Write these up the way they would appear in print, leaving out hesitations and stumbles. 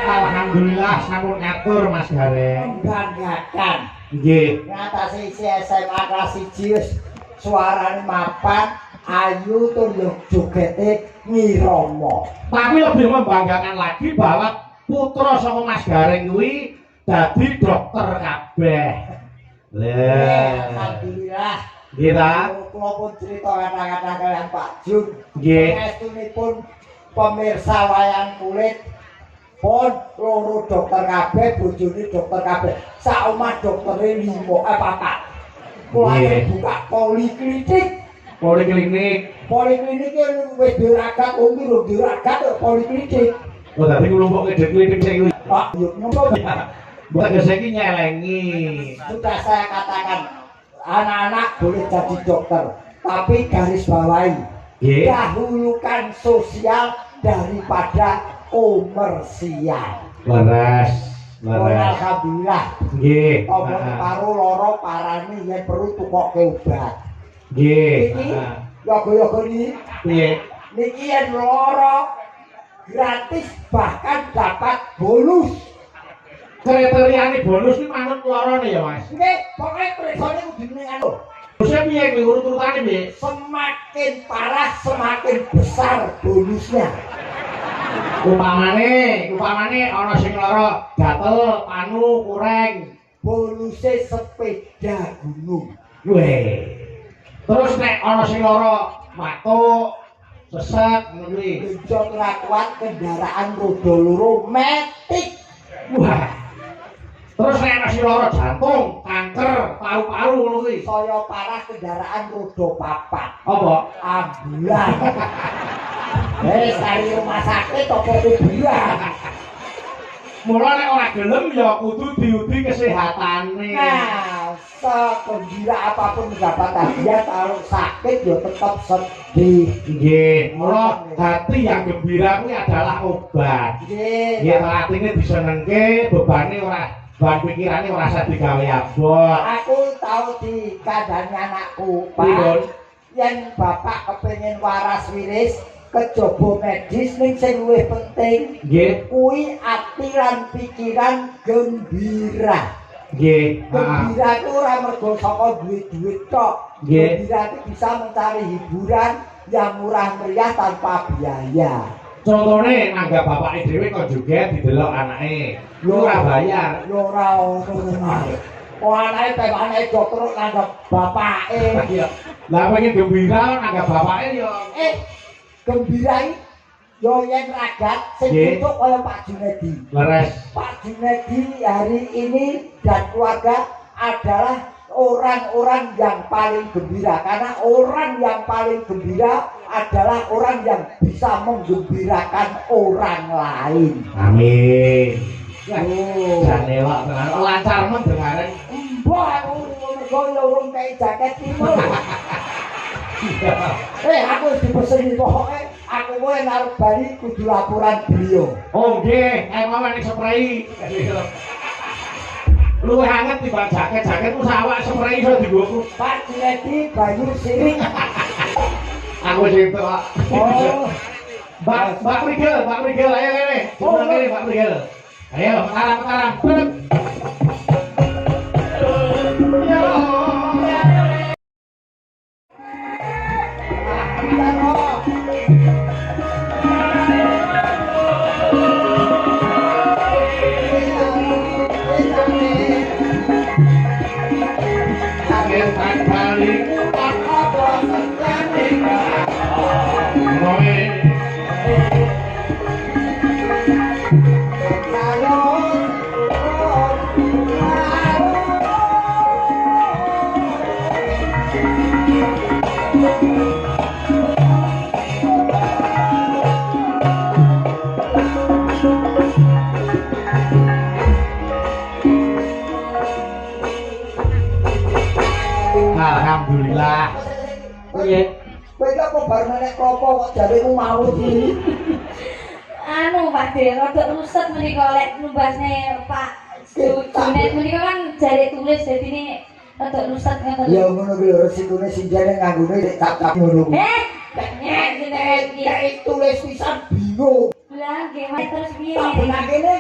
Alhamdulillah sampun ngatur Mas Gareng. Banggakan. Nggih. Ngatasi isi SMA kelas 1 suarane mapan, ayu tur jogete ngiromo. Tapi lebih membanggakan lagi bahwa putra saka Mas Gareng kuwi dadi dokter kabeh. Alhamdulillah. Nggih ta? Kula pun cerita kata-kata kalian Pak Jun. Nggih. Pangestunipun pemirsa wayang kulit pun loro dokter kabeh, bojone dokter kabeh. Sak omah doktere 4. Mulai buka poliklinik. Poliklinik wis diragat, umpi lho diragat poliklinik. Oh, dadi nglumpuk ke klinik sing kuwi. Pak, yo ngono. Mbok iki nyelengi. Sudah saya katakan, anak-anak boleh jadi dokter, tapi garis bawahi dahulukan sosial daripada komersial. Leres. Alhamdulillah. Nggih. Apa paru loro parani yen perlu tukokke obat. Nggih. Iki yoga-yoga iki Piye? niki yen loro gratis bahkan dapat bonus. Kriteriane bonus iki manut lorone ya, Mas. Nggih, pokoke presone kudune anu. Bonusnya piye kuwi urut-urutane piye? Semakin parah semakin besar bonusnya. Upamane ana sing lara gatel, panu, kureng, Bonusnya sepeda gunung. weh. Terus nek ana sing lara matuk, sesek ngono kuwi. Genjot ora kuat kendaraan roda loro metik. Wah. Terus nek ana sing lara jantung, kanker, paru-paru ngono kuwi. Saya parah kendaraan roda 4. Apa? Ambulan. Dari rumah sakit apa kuburan. Mula nek ora gelem ya kudu diuji kesehatane. Nah, segembira apapun mendapat hadiah, kalau sakit ya tetap sedih. Nggih, mula hati yang gembira kuwi adalah obat. Nggih. Nggih, atine disenengke, bebane ora bahan pikirane ora usah digawe abot. Aku tahu dikandani anakku, Pripun? Pak. Yen bapak kepengin waras wiris, kejaba medis ning sing luwih penting Nggih, kuwi ati lan pikiran gembira. nggih. Gembira itu ora mergo saka duit-duit tok. Nggih. Gembira itu bisa mencari hiburan yang murah meriah tanpa biaya. Contone nanggap bapake dhewe kok juga didelok anake. Lu ora bayar. Yo ora ono. Oh anake pepane dokter nanggap bapake. Lah pengen gembira nanggap bapake yo. Gembira iki yo yen ragat sing Nggih. tutuk kaya Pak Junedi. Leres. Pak Junedi hari ini dan keluarga adalah orang-orang yang paling gembira, karena orang yang paling gembira adalah orang yang bisa menggembirakan orang lain. Amin. Oh. Jane kok tenan lancar men dengaren. Mbah aku mergo yo urung kei jaket timur. Aku wis dipeseni pokoke aku kowe arep bali kudu laporan beliau. Oh nggih, mau nek spray. Luwih anget timbang jaket ku sawak spray iso digoku. Pak Junedi Bayu Siring. Aku sing tok. Oh. Mbak Miguel, ayo kene. Coba kene Mbak Miguel. Ayo, karam. Alhamdulillah. Piye? Kowe iki apa bar menek klopo kok jaremu mau iki? Anu Pak De, rada ruset menika lek numbasne Pak Junet menika kan jare tulis dadine rada ruset ngoten. Ya ngono kuwi resikone sinjane nganggone nek tak ngono kuwi. Ya tulis pisan bingung. Lah nggih terus piye? Tak benak kene.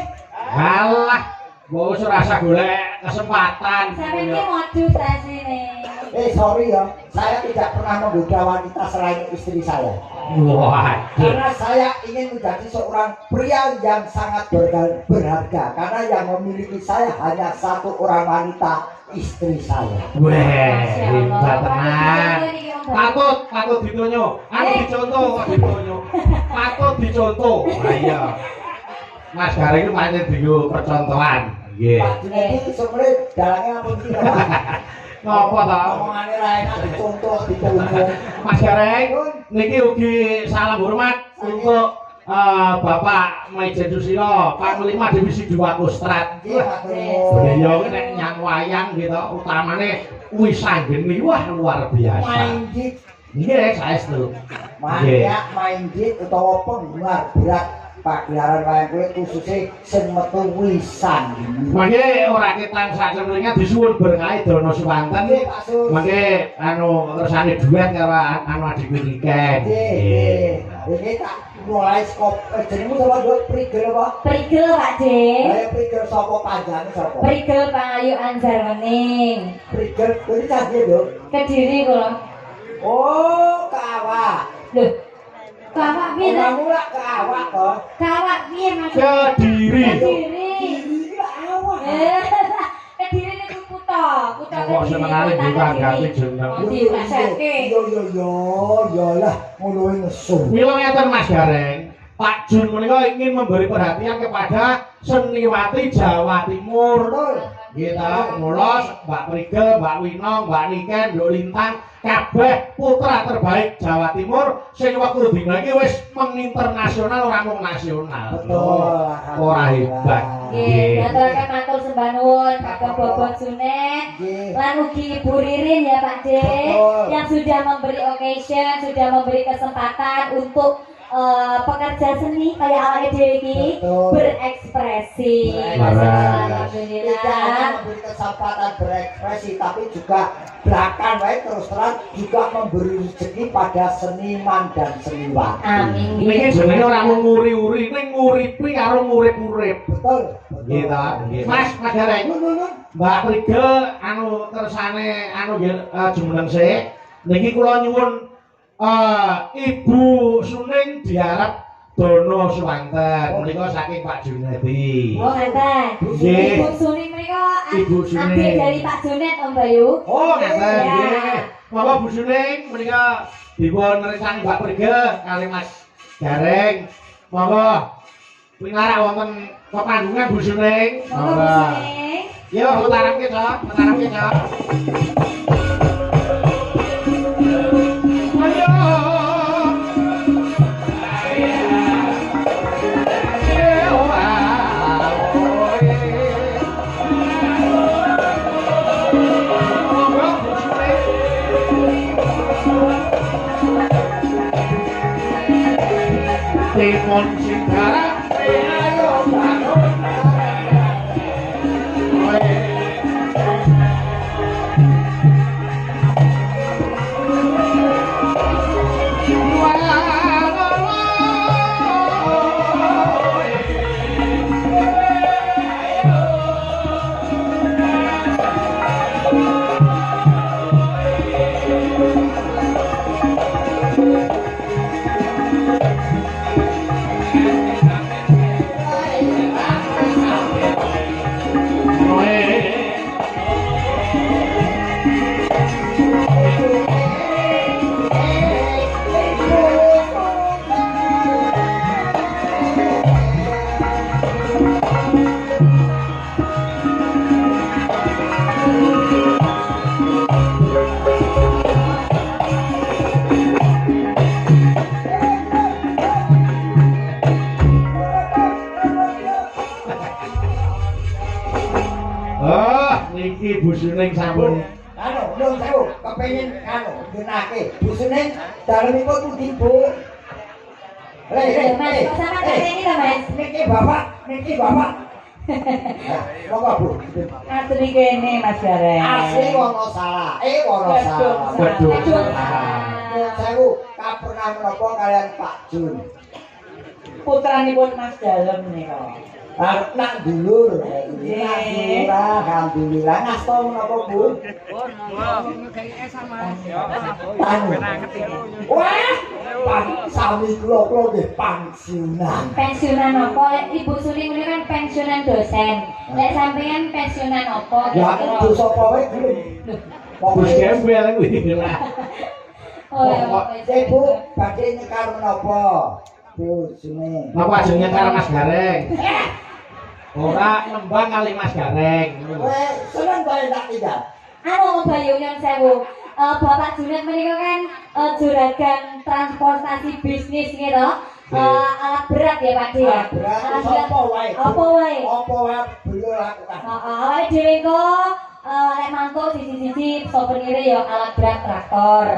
Alah, mau serasa golek kesempatan. Sampe iki modus asine. Sorry ya, saya tidak pernah menggoda wanita selain istri saya. Wah, Karena saya ingin menjadi seorang pria yang sangat berharga. Karena yang memiliki saya hanya satu orang wanita, istri saya. weh, hebat tenan. Patut ditonyo. Anu dicontoh kok ditonyo. Patut dicontoh. Lah iya. Mas Gareng iki pancen dienggo percontohan. Nggih. Pak Junedi sebenarnya dalangnya apa sih? Ngopo to? Omongane ra enak dicontoh, dicontoh. Mas Gareng niki ugi salam hormat untuk Bapak Maijen Susilo, Panglima Divisi 2 Kostrad. Nggih, Pak Beliau ki nek nyang wayang gitu, utamane wis sanggeni wah luar biasa. Main dit, Nggih, saestu. maniak main dit utawa penggemar berat pagelaran wayang kuwi khususnya sing metu wisan. Mangke ora ketang sakemlinge disuwun berkahe Dono Suwanten. Nggih, Pak Sus. Mangke anu kersane duet karo anu adik Niken. Nggih. Ini tak mulai skop jenengmu sapa Dok? Prigel apa? Prigel Pak De. Saya prigel sapa panjangnya sapa? Prigel Pangayu Anjarwening. Prigel kuwi cah Dok. Kediri kula. Oh, kawak. Lho. Kawak piye ta? Kamu lah kawak toh. Kawak piye Mas? Kediri. Kediri. Ini lah awak. Kediri niku kutha Kok senengane ditanggati jeneng. Dipasake. Yo lah ngono wae nesu. Mila ngeten Mas Gareng. Pak Jun menika ingin memberi perhatian kepada seniwati Jawa Timur. Betul. Gitu, mulos, Mbak Prigel, Mbak Wino, Mbak Niken, Nduk Lintang, kabeh putra terbaik Jawa Timur sing wektu dina iki wis menginternasional ora mung nasional. Betul. Ora hebat. Nggih, ngaturaken matur sembah nuwun kagem Bobot Junet lan ugi Ibu Ririn ya Pak D yang sudah memberi occasion, sudah memberi kesempatan untuk pekerja seni kayak awake dhewe iki berekspresi. Alhamdulillah. Tidak hanya memberi kesempatan berekspresi, tapi juga belakang baik terus terang juga memberi rezeki pada seniman dan seniwan. Amin. Iki jenenge ora mung nguri-uri, ning nguripi karo ngurip-urip. Betul. Gitu. Mas Gareng. Mbak Prigel anu kersane anu jumeneng sik. Niki kula nyuwun Ibu Suning diarep dono swanten menika saking Pak Junedi. Oh, ngaten. Nggih. Ibu Suning menika Ibu Suning. adik dari Pak Junet Om Bayu. Oh, ngaten Ya. nggih. Monggo Bu Suning menika dipun resani Mbak Prigel kali Mas Gareng. Monggo pinarah wonten pepanggungan Bu Suning. Monggo Bu Suning. Yo, mutaramke, Cok. Mutaramke, Cok. Timun Singara ayo bangun. Niki Bu Suning sampun Anu, nyuwun sewu, kepengin genake. Bu Suning dalemipun pundi, Bu? Mas, kok sama kayak ini ta, Mas? Niki Bapak. Monggo, Bu. Asli kene Mas Gareng. Asli Wonosala. Wonosala. Waduh. Nyuwun sewu, kapernah menapa kalian Pak Jun? Putranipun Mas Dalem nika. Nak dulur. Alhamdulillah. Ngasta menapa, Bu? Tanu. Wah, sami kula nggih pensiunan. Pensiunan apa? Lek Ibu Suning ini kan pensiunan dosen. Lek sampean pensiunan apa? Ya aku sapa wae gelem. Bos gembel kuwi lah. Oh, Ibu badhe nyekar menapa? Bu Suning. Napa jenenge karo Mas Gareng? Ora nembang kali Mas Gareng. Weh, seneng bae tak tinggal. Anu Bayu nyon sewu. Bapak Junet menika kan juragan transportasi bisnis gitu. Alat berat ya Pak D ya. Berat sapa wae. Apa wae? Apa wae beliau lakukan. Awake dhewe kok lek mangko siji-siji souvenir ya alat berat traktor.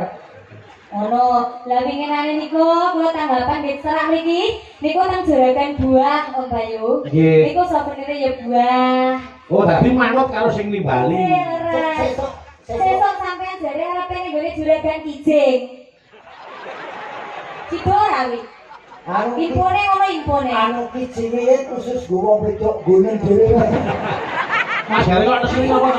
Ono, lah winginane niku kula tanggapan nggih serak mriki niku nang juragan buah Om Bayu. Nggih. Niku souvenir ya buah. Oh, tadi manut karo sing nimbali. Sesuk sampean jare arepe nggone juragan kijing. Cido ora wi? Anu Impone ngono impone. anu kijinge khusus gowo wedok gonen dhewe wae. Mas Gareng kok nesu apa?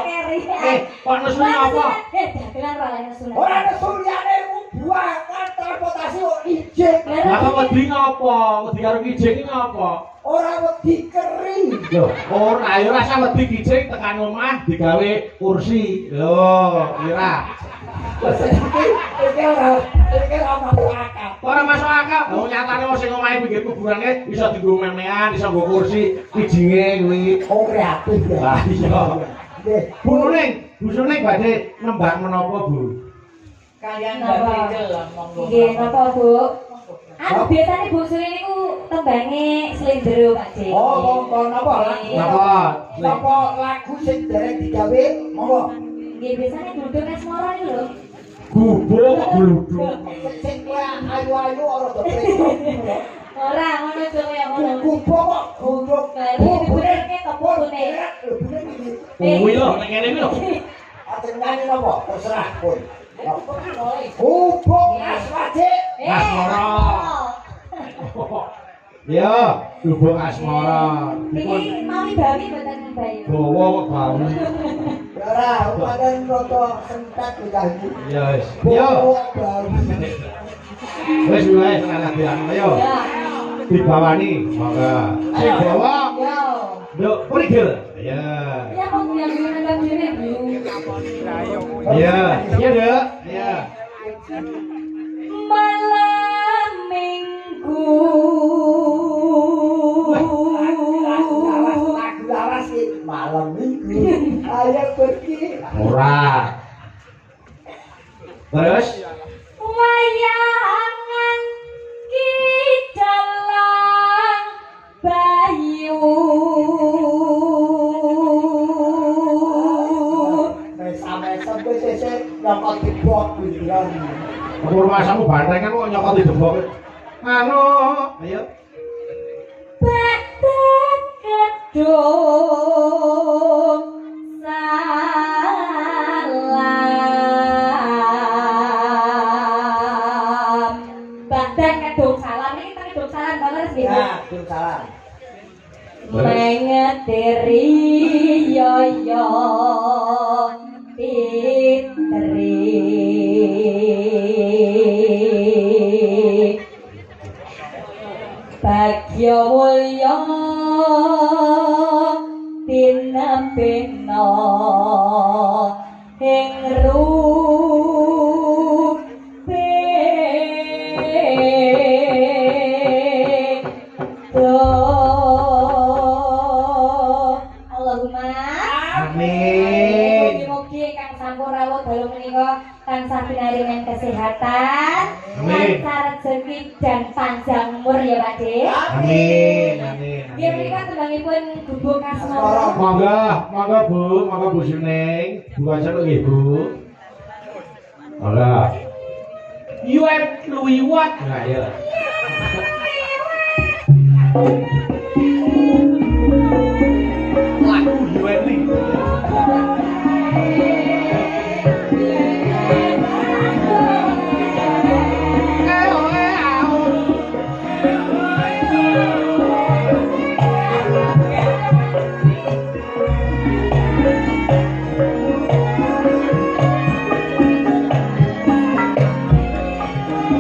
Kok nesu apa? Dagelan ora nesu. Ora nesu liyane buah kan transportasi kok ijek. Lah kok wedi ngopo? Wedi karo kijing iki ngopo? Ora wedi keri. Lho, ora ya rasa wedi kijing tekan omah digawe kursi. Lho, kira. Iki ora masuk akal. Ora masuk akal. Lho nyatane wong sing omahe pinggir kuburane iso dienggo memean, iso nggo kursi kijinge kuwi. Oh kreatif ya. Lah iya. Nggih. Bu Suning badhe nembang menapa, Bu? Kalian Napa? Mbak Rachel monggo. Nggih, napa Bu? Anu biasanya Bu Suri niku tembange slendro Pak J. Oh, napa? Napa? Napa lagu sing dereng digawe? Monggo. Nggih, biasanya duduk asmara niku lho. Gubuk kok gluduk. Sing kowe ayu-ayu ora do preso. Ora ngono to kaya ngono. Kupo kok gunduk. Bener-bener keputune. Kuwi lho, nek kene iki lho. Aten nyanyi napa? Terserah pun. Kupo aswaje. Asmara. Ya, gubuk asmara. Iki mami bawi mboten bayi. Bawa kok bau. Ora, padan roto sentak digawe. Ya wis. Ya. Bau. Wis wae tenan dian ayo. Ya. Dibawani, mangga. Sing bawa Yo. nduk prigel. Ya. Ya mau yang nang dhewe Bu. Ya, iya, Dek. Ya. Malam minggu Lagu lawas iki malam minggu. Ayo pergi. Ora. Terus wayangan kidalang bayu Mesa-mesa kowe sesuk nyokot dibok bilang. apa rumasamu bantengan kok nyokoti debok. Anu, ayo. badan gedung salam badan gedung salam ini kita gedung salam banget sih Bu. Ya, tur salam. mengetiri yoyo pitri bagya mulya tinapena ing rupe Allahumma Amin. mugi-mugi kang sampun rawuh dalu menika tansah pinaringan kesehatan, Amin. lancar rezeki dan panjang umur ya Pak D. Amin. Amin. Nggih menika tembangipun gubuk asmara. Mangga Bu Suning. Bukan saya nggih, Bu. Mangga. You have luwiwat. Nah, ya. Lagu you have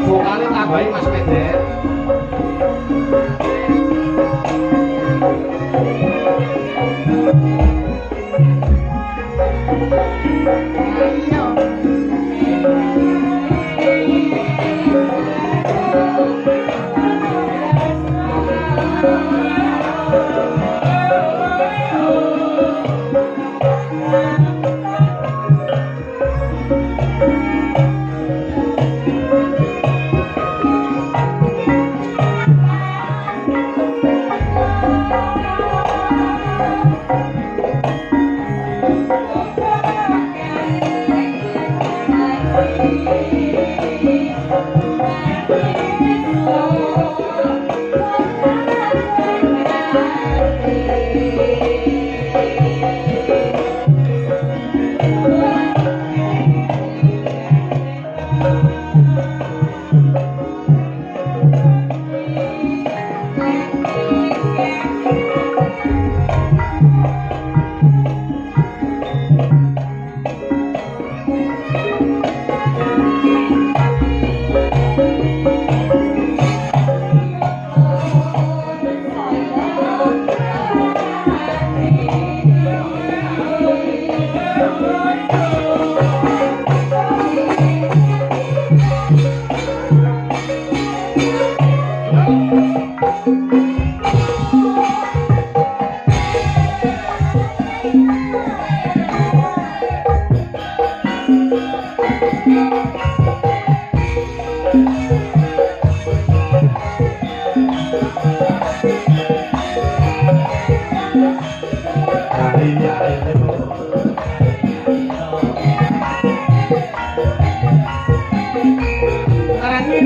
vokalnya tambahin Mas Pedet.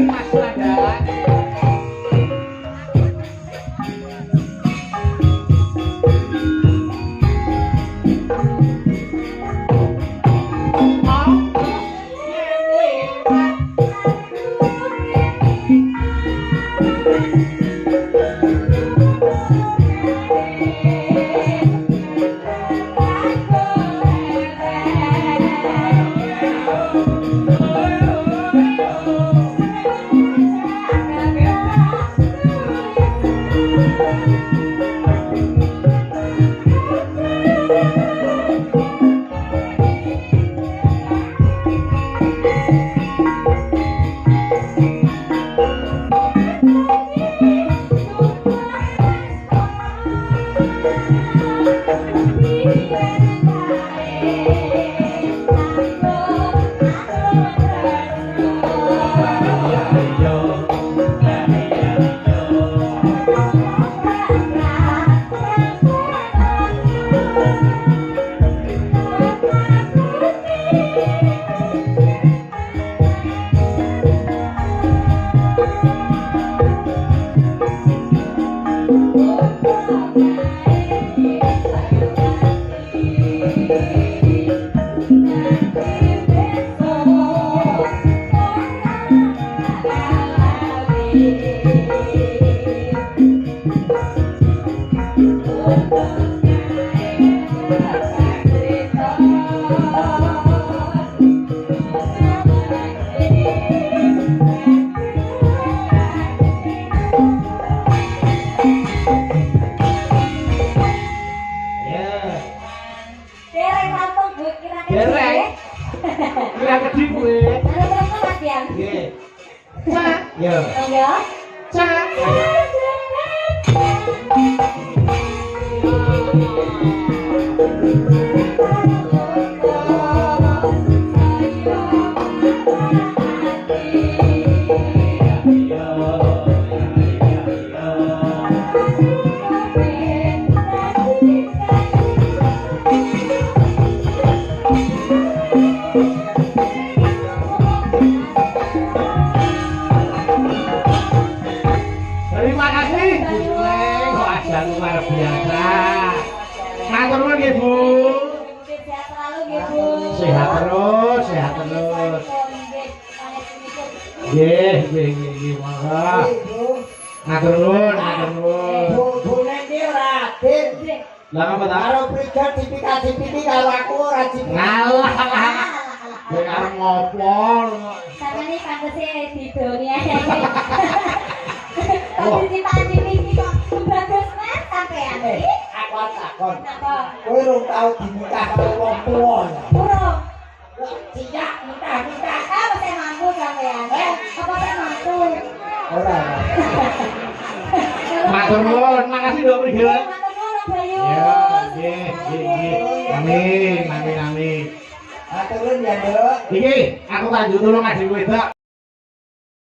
Mas Landan. Dereng rampung Bu, kira-kira. Dereng. Kira kedhi kowe. Halo Bang Mas ya. Nggih. Cak, yo. Oh ya. Cak. Terima kasih Bu Suleng, kok ada luar biasa. Matur nuwun nggih Bu. Sehat selalu nggih Bu. Sehat terus, sehat terus. Nggih, nggih, nggih, monggo. Matur nuwun, matur nuwun. Bune iki ora adil. Lah apa ta? Karo prigat dipikasi-piki karo aku ora Ngalah. Kowe arep ngopo? Sampeyan iki pantese didoni ae. Oh. Tapi dipandi iki kok bagus mas sampeyan iki. takon. Napa? Kowe rung tau dinikah karo wong tuwa ya. Urung. Siap nikah. Apa saya mampu sampeyan? Apa saya mampu? Ora. Matur nuwun, makasih Dok Prigel. Matur nuwun Bayu. Ya, nggih, nggih, nggih. Amin, amin, amin. Matur nuwun ya, Nduk. Iki aku lanjut tulung adik wedok.